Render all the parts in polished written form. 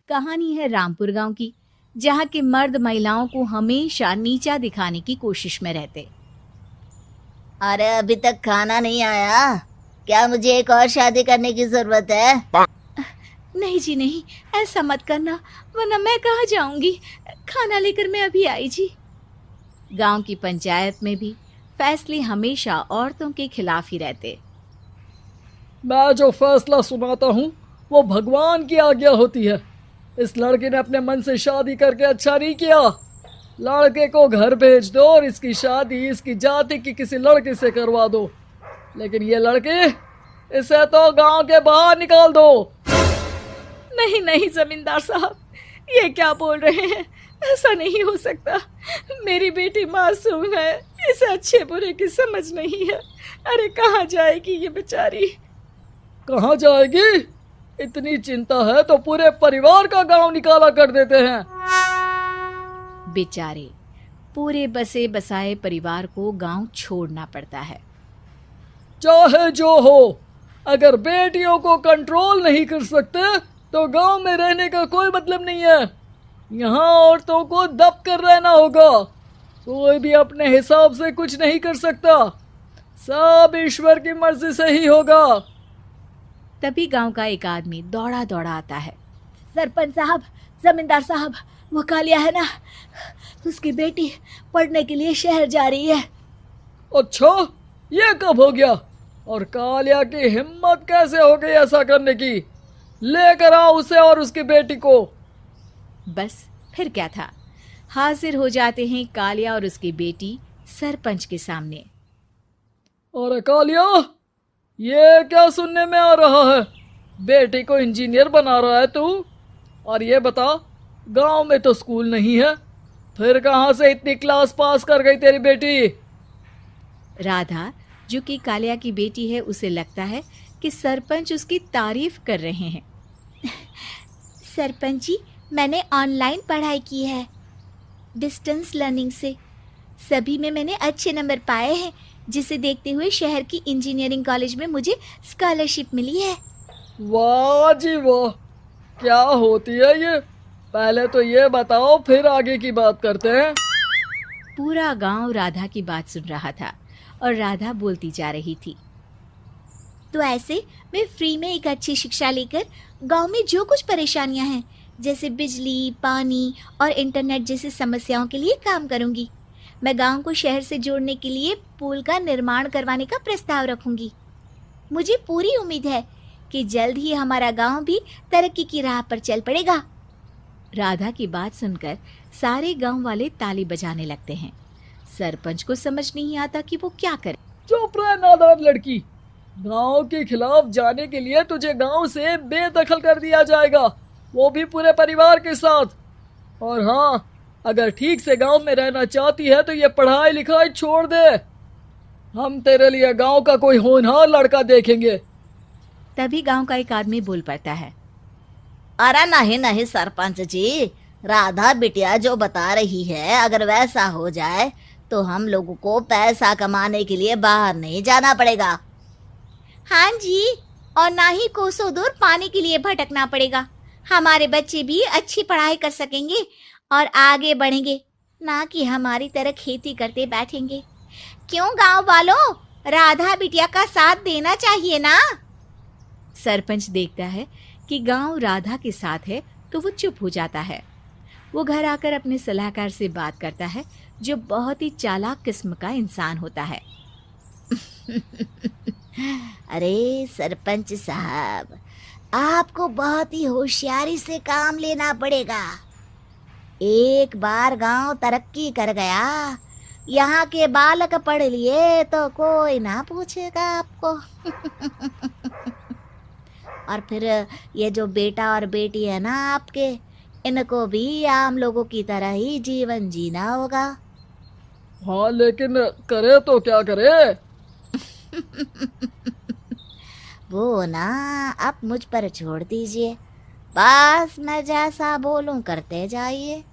कहानी है रामपुर गांव की, जहां के मर्द महिलाओं को हमेशा नीचा दिखाने की कोशिश में रहते। अरे अभी तक खाना नहीं आया, क्या मुझे एक और शादी करने की जरूरत है? नहीं जी नहीं, ऐसा मत करना, वरना मैं कहाँ जाऊंगी। खाना लेकर मैं अभी आई जी। गांव की पंचायत में भी फैसले हमेशा औरतों के खिलाफ ही रहते। मैं जो फैसला सुनाता हूँ वो भगवान की आज्ञा होती है। इस लड़के ने अपने मन से शादी करके अच्छा नहीं किया। लड़के को घर भेज दो और इसकी शादी इसकी जाति की किसी लड़के से करवा दो, लेकिन ये लड़के, इसे तो गांव के बाहर निकाल दो। नहीं नहीं जमींदार साहब, ये क्या बोल रहे हैं? ऐसा नहीं हो सकता। मेरी बेटी मासूम है, इसे अच्छे बुरे की समझ नहीं है। अरे कहाँ जाएगी ये बेचारी? कहाँ जाएगी? इतनी चिंता है तो पूरे परिवार का गांव निकाला कर देते हैं। बेचारे पूरे बसे बसाए परिवार को गांव छोड़ना पड़ता है। चाहे जो हो, अगर बेटियों को कंट्रोल नहीं कर सकते तो गांव में रहने का कोई मतलब नहीं है। यहाँ औरतों को दब कर रहना होगा। कोई भी अपने हिसाब से कुछ नहीं कर सकता, सब ईश्वर की मर्जी से ही होगा। तभी गांव का एक आदमी दौड़ा दौड़ा आता है। सरपंच साहब, जमींदार साहब, वो कालिया है ना, उसकी बेटी पढ़ने के लिए शहर जा रही है। अच्छा, ये कब हो गया? और कालिया की हिम्मत कैसे हो गई ऐसा करने की? लेकर आओ उसे और उसकी बेटी को। बस फिर क्या था, हाजिर हो जाते हैं कालिया और उसकी बेटी सरपंच के सामने। और कालिया, ये क्या सुनने में आ रहा है? बेटी को इंजीनियर बना रहा है तू? और ये बता, गांव में तो स्कूल नहीं है, फिर कहां से इतनी क्लास पास कर गई तेरी बेटी? राधा, जो कि कालिया की बेटी है, उसे लगता है कि सरपंच उसकी तारीफ कर रहे हैं। सरपंच जी, मैंने ऑनलाइन पढ़ाई की है, डिस्टेंस लर्निंग से। सभी में मैंने अच्छे नंबर पाए हैं, जिसे देखते हुए शहर की इंजीनियरिंग कॉलेज में मुझे स्कॉलरशिप मिली है। वाह जी वाह, क्या होती है ये? पहले तो ये बताओ, फिर आगे की बात करते हैं। पूरा गांव राधा की बात सुन रहा था और राधा बोलती जा रही थी। तो ऐसे मैं फ्री में एक अच्छी शिक्षा लेकर गांव में जो कुछ परेशानियां हैं, जैसे बिजली, पानी और इंटरनेट जैसी समस्याओं के लिए काम करूंगी। मैं गांव को शहर से जोड़ने के लिए पुल का निर्माण करवाने का प्रस्ताव रखूंगी। मुझे पूरी उम्मीद है कि जल्द ही हमारा गांव भी तरक्की की राह पर चल पड़ेगा। राधा की बात सुनकर सारे गांव वाले ताली बजाने लगते हैं। सरपंच को समझ नहीं आता कि वो क्या करे। चुप रह नादान लड़की, गांव के खिलाफ जाने के लिए तुझे गांव से बेदखल कर दिया जाएगा, वो भी पूरे परिवार के साथ। और हाँ, अगर ठीक से गांव में रहना चाहती है तो ये पढ़ाई लिखाई छोड़ दे। हम तेरे लिए गांव का कोई होनहार लड़का देखेंगे। तभी गांव का एक आदमी बोल पड़ता है। अरे नहीं नहीं सरपंच जी, राधा बिटिया जो बता रही है, अगर वैसा हो जाए तो हम लोगों को पैसा कमाने के लिए बाहर नहीं जाना पड़ेगा। हाँ जी, और ना ही कोसों दूर पानी के लिए भटकना पड़ेगा। हमारे बच्चे भी अच्छी पढ़ाई कर सकेंगे और आगे बढ़ेंगे, ना कि हमारी तरह खेती करते बैठेंगे। क्यों गांव वालों, राधा बिटिया का साथ देना चाहिए ना। सरपंच देखता है कि गांव राधा के साथ है तो वो चुप हो जाता है। वो घर आकर अपने सलाहकार से बात करता है, जो बहुत ही चालाक किस्म का इंसान होता है। अरे सरपंच साहब, आपको बहुत ही होशियारी से काम लेना पड़ेगा। एक बार गांव तरक्की कर गया, यहाँ के बालक पढ़ लिए तो कोई ना पूछेगा आपको। और फिर ये जो बेटा और बेटी है ना आपके, इनको भी आम लोगों की तरह ही जीवन जीना होगा। हाँ, लेकिन करे तो क्या करे? वो ना आप मुझ पर छोड़ दीजिए, बस मैं जैसा बोलूं करते जाइए।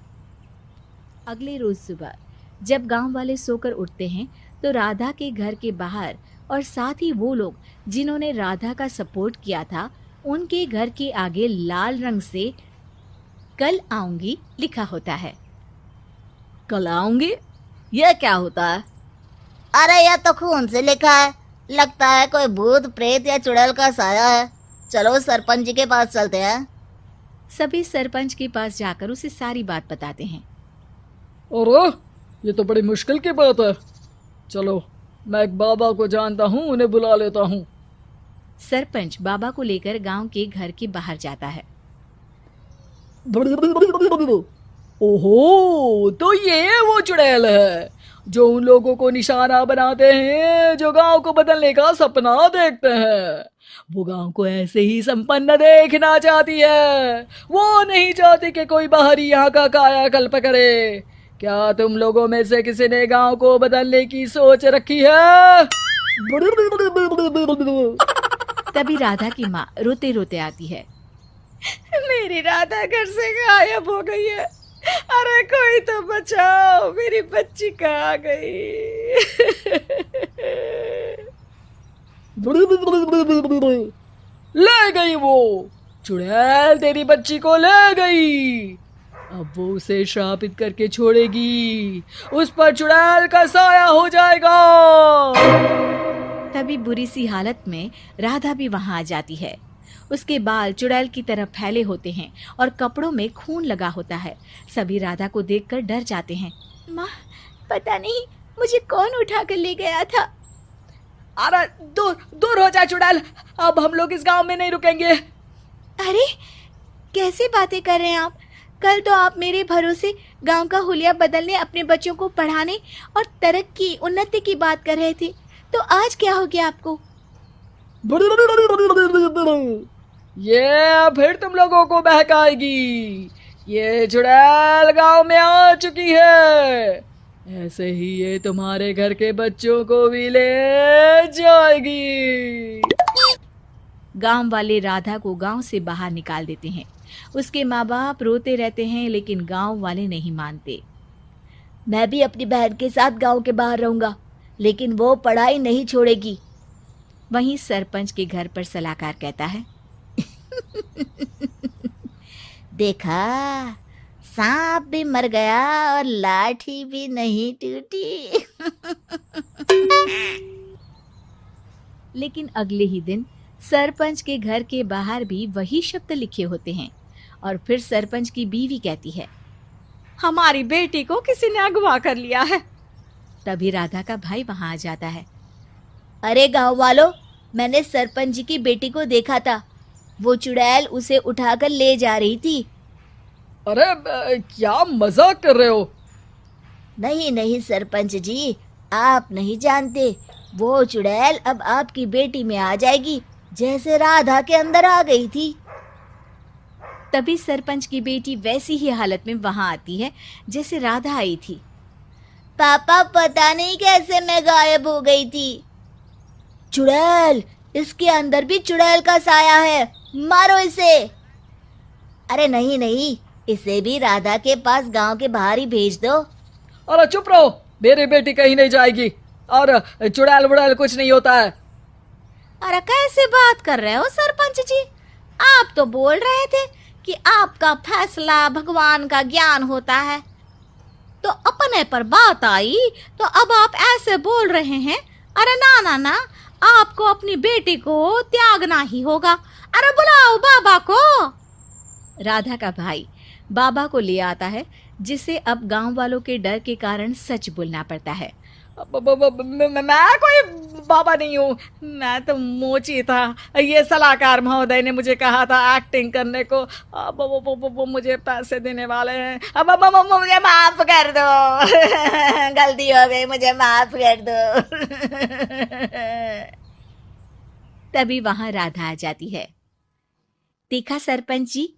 अगले रोज सुबह जब गांव वाले सोकर उठते हैं तो राधा के घर के बाहर और साथ ही वो लोग जिन्होंने राधा का सपोर्ट किया था, उनके घर के आगे लाल रंग से कल आऊंगी लिखा होता है। कल आऊंगी, यह क्या होता है? अरे यह तो खून से लिखा है, लगता है कोई भूत प्रेत या चुड़ैल का साया है। चलो सरपंच जी के पास चलते हैं। सभी सरपंच के पास जाकर उसे सारी बात बताते हैं। अरे ये तो बड़ी मुश्किल की बात है। चलो, मैं एक बाबा को जानता हूँ, उन्हें बुला लेता हूँ। सरपंच बाबा को लेकर गांव के घर के बाहर जाता है। ओहो, तो ये वो चुड़ैल है जो उन लोगों को निशाना बनाते हैं जो गांव को बदलने का सपना देखते हैं। वो गांव को ऐसे ही संपन्न देखना चाहती है। वो नहीं चाहती कि कोई बाहरी यहाँ का कायाकल्प करे। क्या तुम लोगों में से किसी ने गांव को बदलने की सोच रखी है? तभी राधा की माँ रोते रोते आती है। मेरी राधा घर से गायब हो गई है। अरे कोई तो बचाओ, मेरी बच्ची कहाँ गई? ले गई वो चुड़ैल, तेरी बच्ची को ले गई। अब वो उसे श्रापित करके छोड़ेगी, उस पर चुड़ैल का साया हो जाएगा। तभी बुरी सी हालत में राधा भी वहां आ जाती है। उसके बाल चुड़ैल की तरह फैले होते हैं और कपड़ों में खून लगा होता है। सभी राधा को देखकर डर जाते हैं। माँ, पता नहीं मुझे कौन उठा कर ले गया था। अरे दूर दूर हो जा चुड़ैल, अब हम लोग इस गांव में नहीं रुकेंगे। अरे कैसे बातें कर रहे हैं आप? कल तो आप मेरे भरोसे गांव का हुलिया बदलने, अपने बच्चों को पढ़ाने और तरक्की उन्नति की बात कर रहे थे, तो आज क्या हो गया आपको? ये फिर तुम लोगों को बहकाएगी। ये चुड़ैल गांव में आ चुकी है, ऐसे ही ये तुम्हारे घर के बच्चों को भी ले जाएगी। गांव वाले राधा को गांव से बाहर निकाल देते हैं। उसके माँ बाप रोते रहते हैं, लेकिन गांव वाले नहीं मानते। मैं भी अपनी बहन के साथ गांव के बाहर रहूंगा, लेकिन वो पढ़ाई नहीं छोड़ेगी। वहीं सरपंच के घर पर सलाहकार कहता है। देखा, सांप भी मर गया और लाठी भी नहीं टूटी। लेकिन अगले ही दिन सरपंच के घर के बाहर भी वही शब्द लिखे होते हैं। और फिर सरपंच की बीवी कहती है, हमारी बेटी को किसी ने अगवा कर लिया है। तभी राधा का भाई वहां आ जाता है। अरे गांव वालों, मैंने सरपंच जी की बेटी को देखा था। वो चुड़ैल उसे उठाकर ले जा रही थी। अरे क्या मजाक कर रहे हो? नहीं नहीं सरपंच जी, आप नहीं जानते। वो चुड़ैल अब आपकी बेटी में आ जाएगी, जैसे राधा के अंदर आ गई थी। तभी सरपंच की बेटी वैसी ही हालत में वहां आती है जैसे राधा आई थी। पापा, पता नहीं कैसे मैं गायब हो गई थी। चुड़ैल, इसके अंदर भी चुड़ैल का साया है, मारो इसे। अरे नहीं नहीं, इसे भी राधा के पास गांव के बाहर ही भेज दो। अरे चुप रहो, मेरी बेटी कहीं नहीं जाएगी और चुड़ैल वुड़ैल कुछ नहीं होता है। अरे कैसे बात कर रहे हो सरपंच जी? आप तो बोल रहे थे कि आपका फैसला भगवान का ज्ञान होता है, तो अपने पर बात आई तो अब आप ऐसे बोल रहे हैं। अरे ना ना ना, आपको अपनी बेटी को त्यागना ही होगा। अरे बुलाओ बाबा को। राधा का भाई बाबा को ले आता है, जिसे अब गांव वालों के डर के कारण सच बोलना पड़ता है। मैं कोई बाबा नहीं हूँ, मैं तो मोची था। ये सलाहकार महोदय ने मुझे कहा था एक्टिंग करने को। अब वो मुझे पैसे देने वाले हैं। अब मुझे माफ कर दो। गलती हो गई, मुझे माफ कर दो। तभी वहां राधा आ जाती है। देखा सरपंच जी,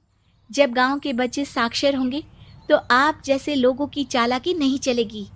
जब गांव के बच्चे साक्षर होंगे तो आप जैसे लोगों की चालाकी नहीं चलेगी।